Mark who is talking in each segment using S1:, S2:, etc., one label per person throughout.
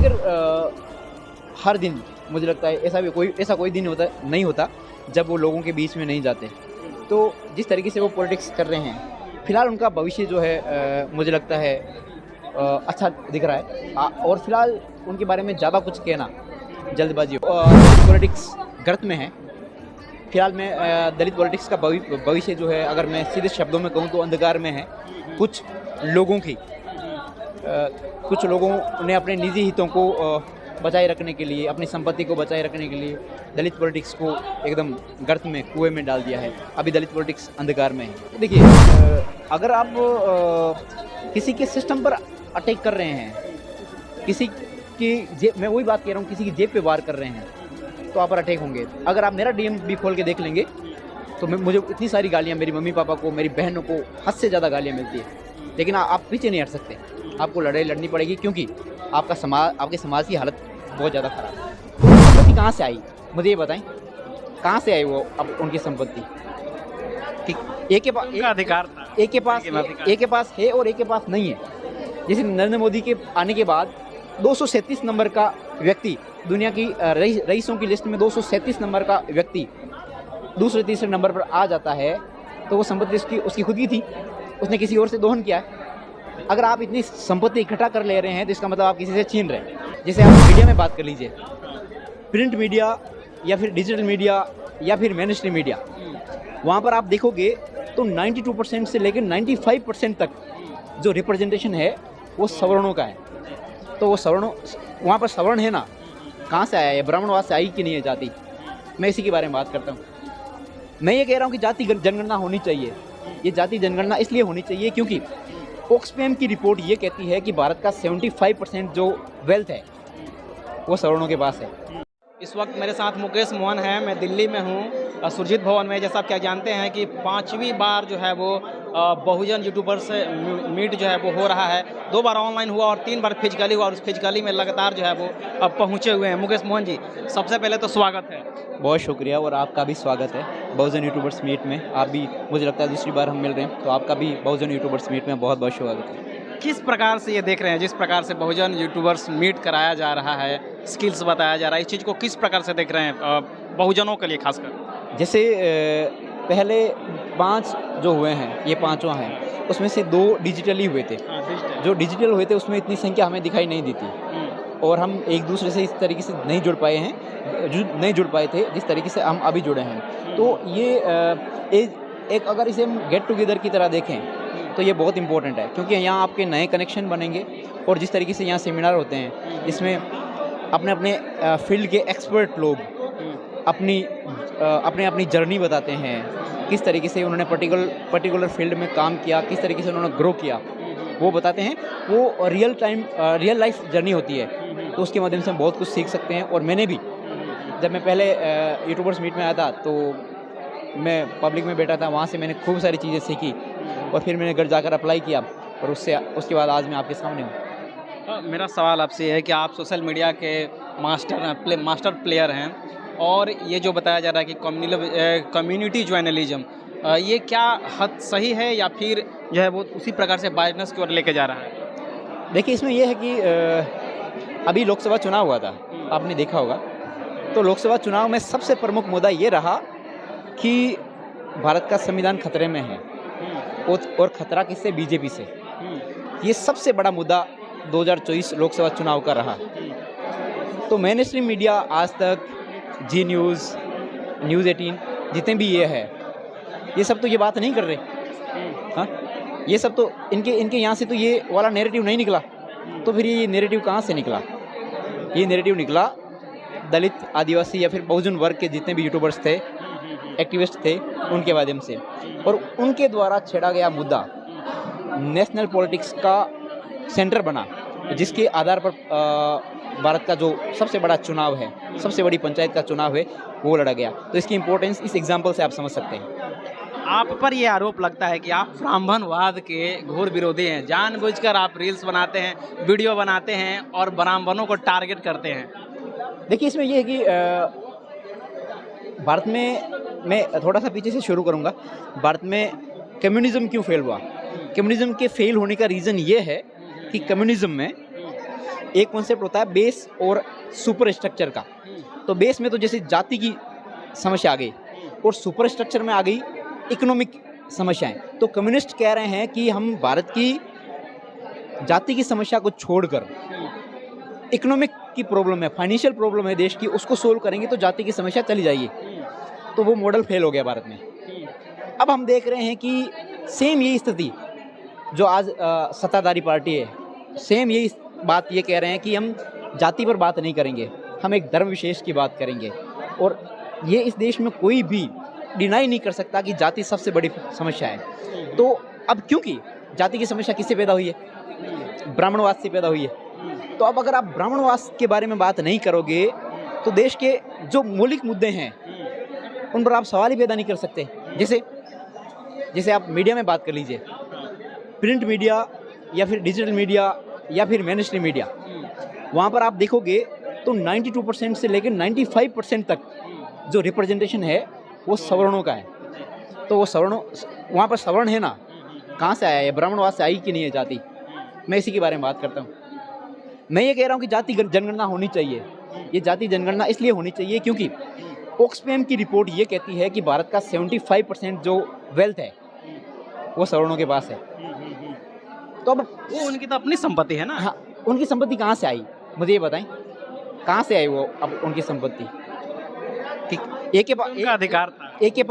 S1: फिर हर दिन मुझे लगता है ऐसा कोई दिन नहीं होता जब वो लोगों के बीच में नहीं जाते। तो जिस तरीके से वो पॉलिटिक्स कर रहे हैं, फिलहाल उनका भविष्य जो है मुझे लगता है अच्छा दिख रहा है। और फिलहाल उनके बारे में ज़्यादा कुछ कहना जल्दबाजी पॉलिटिक्स गर्त में है। फिलहाल में दलित पॉलिटिक्स का भविष्य जो है, अगर मैं सीधे शब्दों में कहूँ तो अंधकार में है। कुछ लोगों ने अपने निजी हितों को बचाए रखने के लिए, अपनी संपत्ति को बचाए रखने के लिए दलित पॉलिटिक्स को एकदम गर्त में, कुएं में डाल दिया है। अभी दलित पॉलिटिक्स अंधकार में है। देखिए, अगर आप किसी के सिस्टम पर अटैक कर रहे हैं, मैं वही बात कह रहा हूँ, किसी की जेब पे वार कर रहे हैं, तो आप पर अटैक होंगे। अगर आप मेरा डीएम भी खोल के देख लेंगे तो मुझे इतनी सारी गालियाँ मेरी मम्मी पापा को, मेरी बहनों को हद से ज़्यादा गालियाँ मिलती है। लेकिन आप पीछे नहीं हट सकते, आपको लड़ाई लड़नी पड़ेगी, क्योंकि आपके समाज की हालत बहुत ज़्यादा ख़राब है। संपत्ति कहाँ से आई, मुझे ये बताएं, कहाँ से आई वो अब उनकी संपत्ति? एक के पास है और एक के पास नहीं है। जैसे नरेंद्र मोदी के आने के बाद 237 नंबर का व्यक्ति, दुनिया की रईसों की लिस्ट में 237 नंबर का व्यक्ति दूसरे तीसरे नंबर पर आ जाता है, तो वो संपत्ति उसकी खुद की थी, उसने किसी और से दोहन किया है। अगर आप इतनी संपत्ति इकट्ठा कर ले रहे हैं तो इसका मतलब आप किसी से छीन रहे हैं। जैसे आप मीडिया में बात कर लीजिए, प्रिंट मीडिया या फिर डिजिटल मीडिया या फिर मेनस्ट्रीम मीडिया, वहाँ पर आप देखोगे तो 92% से लेकर 95% तक जो रिप्रेजेंटेशन है वो सवर्णों का है। तो वो वहाँ पर सवर्ण है ना, कहाँ से आया है? ब्राह्मणवाद से आई कि नहीं है जाति? मैं इसी के बारे में बात करता हूँ। मैं ये कह रहा हूँ कि जाति जनगणना होनी चाहिए। ये जाति जनगणना इसलिए होनी चाहिए क्योंकि ऑक्सफैम की रिपोर्ट ये कहती है कि भारत का 75% जो वेल्थ है वो सवर्णों के पास है।
S2: इस वक्त मेरे साथ मुकेश मोहन है, मैं दिल्ली में हूँ, सुरजीत भवन में। जैसा आप क्या जानते हैं कि 5वीं बार जो है वो बहुजन यूट्यूबर से मीट जो है वो हो रहा है। 2 बार ऑनलाइन हुआ और 3 बार फिजिकली हुआ, और उस फिजिकली में लगातार जो है वो अब पहुँचे हुए हैं। मुकेश मोहन जी, सबसे पहले तो स्वागत है।
S1: बहुत शुक्रिया, और आपका भी स्वागत है बहुजन यूट्यूबर्स मीट में। आप भी, मुझे लगता है दूसरी बार हम मिल रहे हैं, तो आपका भी बहुजन यूट्यूबर्स मीट में बहुत बहुत स्वागत है।
S2: किस प्रकार से ये देख रहे हैं, जिस प्रकार से बहुजन यूट्यूबर्स मीट कराया जा रहा है, स्किल्स बताया जा रहा है, इस चीज़ को किस प्रकार से देख रहे हैं बहुजनों के लिए खासकर?
S1: जैसे पहले 5 जो हुए हैं, ये 5वां है, उसमें से 2 डिजिटली हुए थे। जो डिजिटल हुए थे उसमें इतनी संख्या हमें दिखाई नहीं दी थी, और हम एक दूसरे से इस तरीके से नहीं जुड़ पाए थे जिस तरीके से हम अभी जुड़े हैं। तो ये एक अगर इसे हम गेट टुगेदर की तरह देखें तो ये बहुत इंपॉर्टेंट है, क्योंकि यहाँ आपके नए कनेक्शन बनेंगे। और जिस तरीके से यहाँ सेमिनार होते हैं, जिसमें अपने फील्ड के एक्सपर्ट लोग अपनी जर्नी बताते हैं, किस तरीके से उन्होंने पर्टिकुलर फील्ड में काम किया, किस तरीके से उन्होंने ग्रो किया, वो बताते हैं। वो रियल लाइफ जर्नी होती है, तो उसके माध्यम से हम बहुत कुछ सीख सकते हैं। और मैंने भी, जब मैं पहले यूट्यूबर्स मीट में आया था तो मैं पब्लिक में बैठा था, वहाँ से मैंने खूब सारी चीज़ें सीखी, और फिर मैंने घर जाकर अप्लाई किया, और उसके बाद आज मैं आपके सामने हूँ।
S2: मेरा सवाल आपसे ये है कि आप सोशल मीडिया के मास्टर प्लेयर हैं, और ये जो बताया जा रहा है कि कम्युनिटी जर्नलिज्म, ये क्या हद सही है, या फिर जो है वो उसी प्रकार से बायसनेस की ओर लेके जा रहा है?
S1: देखिए, इसमें यह है कि अभी लोकसभा चुनाव हुआ था, आपने देखा होगा। तो लोकसभा चुनाव में सबसे प्रमुख मुद्दा ये रहा कि भारत का संविधान खतरे में है, और खतरा किससे? बीजेपी से। ये सबसे बड़ा मुद्दा 2024 लोकसभा चुनाव का रहा। तो मेनस्ट्रीम मीडिया, आज तक, जी न्यूज़, न्यूज़ 18, जितने भी ये है, ये सब तो ये बात नहीं कर रहे। हाँ, ये सब तो इनके यहाँ से तो ये वाला नैरेटिव नहीं निकला। तो फिर ये नैरेटिव कहाँ से निकला? ये नैरेटिव निकला दलित, आदिवासी या फिर बहुजन वर्ग के जितने भी यूट्यूबर्स थे, एक्टिविस्ट थे, उनके माध्यम से। और उनके द्वारा छेड़ा गया मुद्दा नेशनल पॉलिटिक्स का सेंटर बना, जिसके आधार पर भारत का जो सबसे बड़ा चुनाव है, सबसे बड़ी पंचायत का चुनाव है, वो लड़ा गया। तो इसकी इम्पोर्टेंस इस एग्जाम्पल से आप समझ सकते हैं।
S2: आप पर ये आरोप लगता है कि आप ब्राह्मणवाद के घोर विरोधी हैं, जानबूझकर आप रील्स बनाते हैं, वीडियो बनाते हैं और ब्राह्मणों को टारगेट करते हैं।
S1: देखिए, इसमें ये है कि भारत में, मैं थोड़ा सा पीछे से शुरू करूंगा, भारत में कम्युनिज्म क्यों फेल हुआ? कम्युनिज्म के फेल होने का रीज़न ये है कि कम्युनिज्म में एक कॉन्सेप्ट होता है बेस और सुपर स्ट्रक्चर का। तो बेस में तो जैसे जाति की समस्या आ गई और सुपर स्ट्रक्चर में आ गई इकोनॉमिक समस्याएं। तो कम्युनिस्ट कह रहे हैं कि हम भारत की जाति की समस्या को छोड़कर इकोनॉमिक की प्रॉब्लम है, फाइनेंशियल प्रॉब्लम है देश की, उसको सोल्व करेंगे तो जाति की समस्या चली जाएगी। तो वो मॉडल फेल हो गया भारत में। अब हम देख रहे हैं कि सेम यही स्थिति जो आज सत्ताधारी पार्टी है, सेम यही बात ये कह रहे हैं कि हम जाति पर बात नहीं करेंगे, हम एक धर्म विशेष की बात करेंगे। और ये इस देश में कोई भी डिनाई नहीं कर सकता कि जाति सबसे बड़ी समस्या है। तो अब क्योंकि जाति की समस्या किससे पैदा हुई है? ब्राह्मणवाद से पैदा हुई है। तो अब अगर आप ब्राह्मणवाद के बारे में बात नहीं करोगे तो देश के जो मौलिक मुद्दे हैं उन पर आप सवाल ही पैदा नहीं कर सकते। जैसे आप मीडिया में बात कर लीजिए, प्रिंट मीडिया या फिर डिजिटल मीडिया या फिर मेनस्ट्रीम मीडिया, वहाँ पर आप देखोगे तो 92% से लेकर 95% तक जो रिप्रेजेंटेशन है वो सवर्णों का है। तो वो सवर्णों, वहाँ पर सवर्ण है ना, कहाँ से आया है? ब्राह्मणवाद से आई कि नहीं है जाति? मैं इसी के बारे में बात करता हूँ। मैं ये कह रहा हूँ कि जाति जनगणना होनी चाहिए। ये जाति जनगणना इसलिए होनी चाहिए क्योंकि ऑक्सफैम की रिपोर्ट ये कहती है कि भारत का 75% जो वेल्थ है वो सवर्णों के पास है। तो अब
S2: वो उनकी तो अपनी संपत्ति है ना।
S1: हाँ, उनकी संपत्ति कहाँ से आई मुझे ये बताएं, कहाँ से आई वो अब उनकी संपत्ति? एक के पास
S2: उनका अधिकार था,
S1: एक के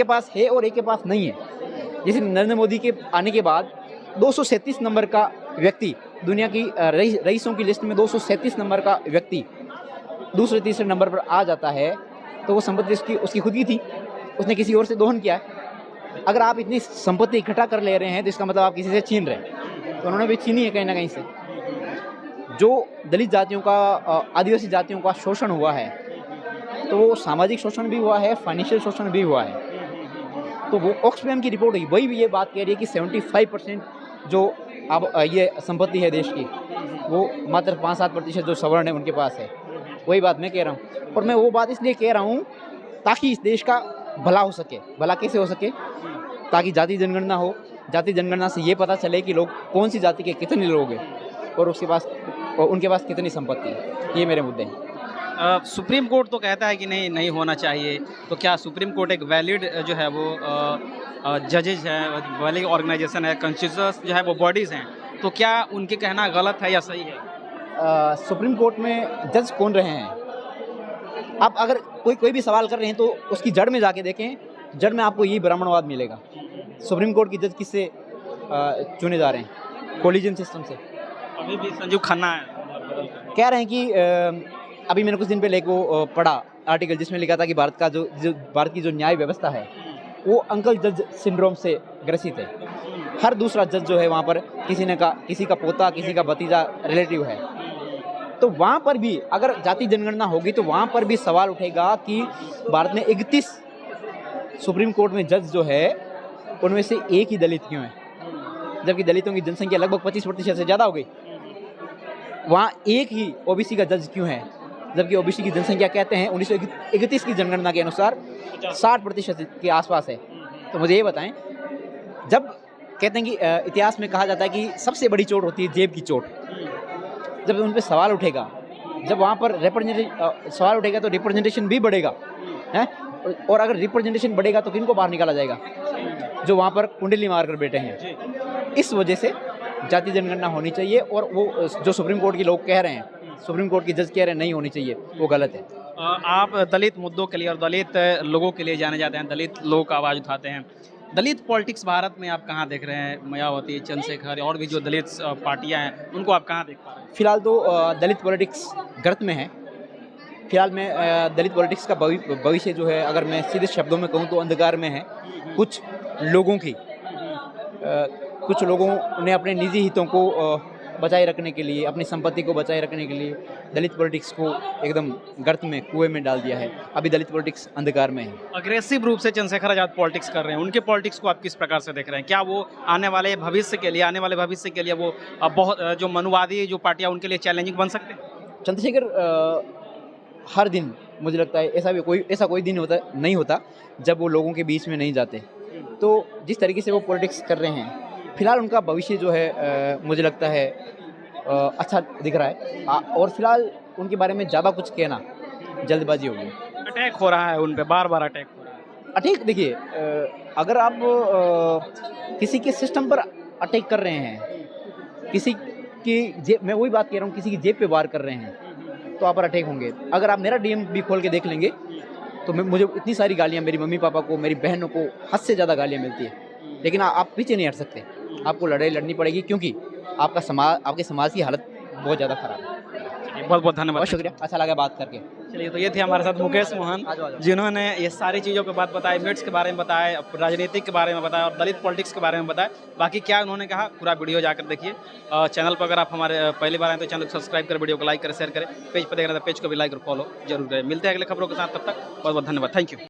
S1: पास है और एक के पास नहीं है। जैसे नरेंद्र मोदी के आने के बाद 237 नंबर का व्यक्ति, दुनिया की रईसों की लिस्ट में 237 नंबर का व्यक्ति दूसरे तीसरे नंबर पर आ जाता है, तो वो संपत्ति उसकी खुद की थी, उसने किसी और से दोहन किया है। अगर आप इतनी संपत्ति इकट्ठा कर ले रहे हैं तो इसका मतलब आप किसी से छीन रहे हैं, तो उन्होंने भी छीनी है कहीं ना कहीं से। जो दलित जातियों का, आदिवासी जातियों का शोषण हुआ है, तो वो सामाजिक शोषण भी हुआ है, फाइनेंशियल शोषण भी हुआ है। तो वो ऑक्सफैम की रिपोर्ट है, वही भी ये बात कह रही है कि 75% जो अब ये संपत्ति है देश की, वो मात्र 5-7% जो सवर्ण है उनके पास है। वही बात मैं कह रहा हूँ, और मैं वो बात इसलिए कह रहा हूँ ताकि इस देश का भला हो सके। भला कैसे हो सके? ताकि जाति जनगणना हो। जाति जनगणना से ये पता चले कि लोग कौन सी जाति के कितने लोग हैं और उनके पास कितनी संपत्ति है। ये मेरे मुद्दे हैं।
S2: सुप्रीम कोर्ट तो कहता है कि नहीं होना चाहिए, तो क्या सुप्रीम कोर्ट एक वैलिड जो है वो जजेज है, वैलिड ऑर्गेनाइजेशन है, कॉन्स्टिट्यूशंस जो है वो बॉडीज़ हैं, तो क्या उनके कहना गलत है या सही है?
S1: सुप्रीम कोर्ट में जज कौन रहे हैं? आप अगर कोई भी सवाल कर रहे हैं तो उसकी जड़ में जाके देखें, जड़ में आपको यही ब्राह्मणवाद मिलेगा। सुप्रीम कोर्ट की जज किससे चुने जा रहे हैं? कोलिजन सिस्टम से।
S2: अभी भी संजीव खन्ना
S1: कह रहे हैं कि अभी मैंने कुछ दिन पहले को पढ़ा आर्टिकल जिसमें लिखा था कि भारत की जो न्याय व्यवस्था है वो अंकल जज सिंड्रोम से ग्रसित है। हर दूसरा जज जो है वहाँ पर किसी का पोता, किसी का भतीजा रिलेटिव है। तो वहाँ पर भी अगर जाति जनगणना होगी तो वहाँ पर भी सवाल उठेगा कि भारत में 31 सुप्रीम कोर्ट में जज जो है उनमें से एक ही दलित क्यों है, जबकि दलितों की जनसंख्या लगभग 25% से ज़्यादा हो गई। वहाँ एक ही ओबीसी का जज क्यों है, जबकि ओबीसी की जनसंख्या कहते हैं 1931 की जनगणना के अनुसार 60% के आसपास है। तो मुझे ये बताएं, जब कहते हैं कि इतिहास में कहा जाता है कि सबसे बड़ी चोट होती है जेब की चोट, जब उन पर सवाल उठेगा, जब वहाँ पर सवाल उठेगा तो रिप्रेजेंटेशन भी बढ़ेगा है। और अगर रिप्रेजेंटेशन बढ़ेगा तो किनको बाहर निकाला जाएगा? जो वहाँ पर कुंडली मार कर बैठे हैं। इस वजह से जाति जनगणना होनी चाहिए, और वो जो सुप्रीम कोर्ट के लोग कह रहे हैं, सुप्रीम कोर्ट की जज कह रहे हैं नहीं होनी चाहिए, वो गलत है।
S2: आप दलित मुद्दों के लिए और दलित लोगों के लिए जाने जाते हैं, दलित लोग का आवाज़ उठाते हैं। दलित पॉलिटिक्स भारत में आप कहाँ देख रहे हैं? मायावती, चंद्रशेखर और भी जो दलित पार्टियां हैं उनको आप कहाँ देख पा रहे हैं?
S1: फिलहाल तो दलित पॉलिटिक्स गर्त में है। फिलहाल में दलित पॉलिटिक्स का भविष्य जो है, अगर मैं सीधे शब्दों में कहूँ तो अंधकार में है। कुछ लोगों ने अपने निजी हितों को बचाए रखने के लिए, अपनी संपत्ति को बचाए रखने के लिए दलित पॉलिटिक्स को एकदम गर्त में, कुएं में डाल दिया है। अभी दलित पॉलिटिक्स अंधकार में है।
S2: अग्रेसिव रूप से चंद्रशेखर आजाद पॉलिटिक्स कर रहे हैं, उनके पॉलिटिक्स को आप किस प्रकार से देख रहे हैं? क्या वो आने वाले भविष्य के लिए वो बहुत जो मनुवादी जो पार्टियां उनके लिए चैलेंजिंग बन सकते हैं?
S1: चंद्रशेखर हर दिन मुझे लगता है ऐसा कोई दिन नहीं होता जब वो लोगों के बीच में नहीं जाते। तो जिस तरीके से वो पॉलिटिक्स कर रहे हैं, फिलहाल उनका भविष्य जो है मुझे लगता है अच्छा दिख रहा है। और फिलहाल उनके बारे में ज़्यादा कुछ कहना जल्दबाजी होगी।
S2: अटैक हो रहा है उन पे, बार-बार अटैक हो रहा है।
S1: अटैक देखिए, अगर आप किसी के सिस्टम पर अटैक कर रहे हैं, किसी की जेब, मैं वही बात कह रहा हूँ, किसी की जेब पे वार कर रहे हैं तो आप पर अटैक होंगे। अगर आप मेरा डीएम भी खोल के देख लेंगे तो मुझे इतनी सारी गालियाँ मेरी मम्मी पापा को, मेरी बहनों को हद से ज़्यादा गालियाँ मिलती है। लेकिन आप पीछे नहीं हट सकते, आपको लड़ाई लड़नी पड़ेगी, क्योंकि आपके समाज की हालत बहुत ज़्यादा खराब है।
S2: चलिए, बहुत-बहुत धन्यवाद।
S1: बहुत शुक्रिया, अच्छा लगा बात करके।
S2: चलिए, तो ये थे हमारे साथ मुकेश मोहन, जिन्होंने ये सारी चीज़ों पे बात बताई, मिट्स के बारे में बताया, राजनीतिक के बारे में बताया और दलित पॉलिटिक्स के बारे में बताया। बाकी क्या उन्होंने कहा, पूरा वीडियो जाकर देखिए। चैनल पर अगर आप हमारे पहली बार आए तो चैनल को सब्सक्राइब करें, वीडियो को लाइक करें, शेयर करें। पेज पर देख रहे हैं तो पेज को भी लाइक और फॉलो जरूर करें। मिलते हैं अगले खबरों के साथ, तब तक बहुत-बहुत धन्यवाद। Thank you.